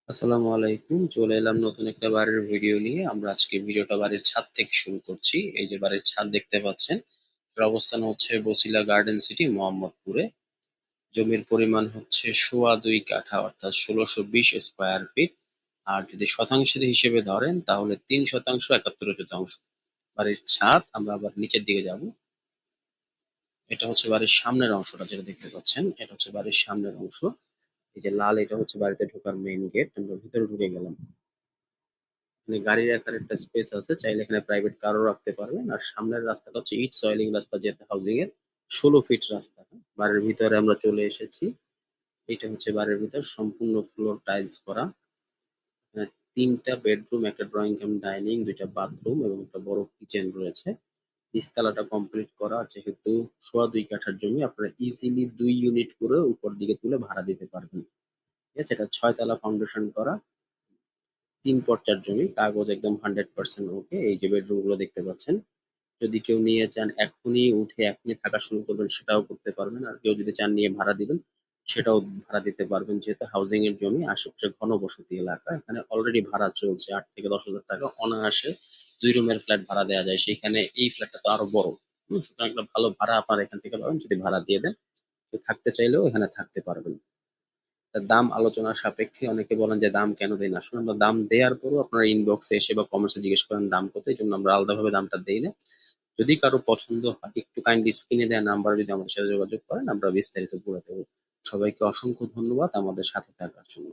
আসসালামু আলাইকুম। চলে এলাম নতুন একটা বাড়ির ভিডিও নিয়ে। আমরা আজকে ভিডিওটা বাড়ির ছাদ থেকে শুরু করছি। এই যে বাড়ির ছাদ দেখতে পাচ্ছেন। এর অবস্থান হচ্ছে বসিলা গার্ডেন সিটি মোহাম্মদপুরে। জমির পরিমাণ হচ্ছে 2.25 কাঠা অর্থাৎ 1620 স্কোয়ার ফিট। আর যদি শতাংশের হিসেবে ধরেন তাহলে 3% 71 শতাংশ। বাড়ির ছাদ আমরা আবার নিচের দিকে যাব। এটা হচ্ছে বাড়ির সামনের অংশটা যেটা দেখতে পাচ্ছেন। এটা হচ্ছে বাড়ির সামনের অংশ। এই যে লাল এটা হচ্ছে বাড়িতে ঢোকার মেইন গেট। আমরা ভিতরে ঢুকে গেলাম। মানে গাড়ি রাখার একটা স্পেস আছে, চাইলে এখানে প্রাইভেট কারও রাখতে পারবেন। আর সামনের রাস্তাটা হচ্ছে ইট সয়েলিং রাস্তা, যেটা হাউজিং এর 16 ফিট রাস্তা। বাড়ির ভিতরে আমরা চলে এসেছি। এটা হচ্ছে বাড়ির ভিতর সম্পূর্ণ ফ্লোর টাইলস করা। এখানে 3টা বেডরুম, একটা ড্রয়িং কাম ডাইনিং, 2টা বাথরুম এবং একটা বড় কিচেন রয়েছে। নিচতলাটা কমপ্লিট করা, যেহেতু 2.25 কাঠার জমি, আপনারা ইজিলি 2 ইউনিট করে উপর দিকে তুলে ভাড়া দিতে পারবেন। ঠিক আছে, এটা 6 তলা ফাউন্ডেশন করা। 3 পর্চার জমি, কাগজ একদম 100% ওকে। এই যে বেডরুম গুলো দেখতে পাচ্ছেন, যদি কেউ নিয়ে চান এখনই উঠে এখনই থাকা শুরু করবেন সেটাও করতে পারবেন। আর কেউ যদি চান নিয়ে ভাড়া দিবেন সেটাও ভাড়া দিতে পারবেন। যেহেতু হাউজিং এর জমি, আশেপাশে ঘনবসতি এলাকা, এখানে অলরেডি ভাড়া চলছে 8 থেকে 10 হাজার টাকা অনায়াসে। 2 রুমের ফ্ল্যাট ভাড়া দেওয়া যায় সেখানে, এই ফ্ল্যাটটা তো আরো বড়। সুতরাং একটা ভালো ভাড়া আপনারা এখান থেকে পাবেন যদি ভাড়া দিয়ে দেন। তো থাকতে চাইলেও এখানে থাকতে পারবেন। তার দাম আলোচনা সাপেক্ষে। অনেকে বলেন যে দাম কেন দেই না, আসলে আমরা দাম দেওয়ার পরও আপনারা ইনবক্সে এসে বা কমেন্টসে জিজ্ঞেস করেন দাম কত, এই জন্য আমরা আলাদাভাবে দামটা দেই না। যদি কারো পছন্দ হয় একটু কাইন্ডলি স্ক্রিনে দেওয়া নাম্বার যদি আমাদের সাথে যোগাযোগ করেন আমরা বিস্তারিত বলে দেবো। সবাইকে অসংখ্য ধন্যবাদ আমাদের সাথে থাকার জন্য।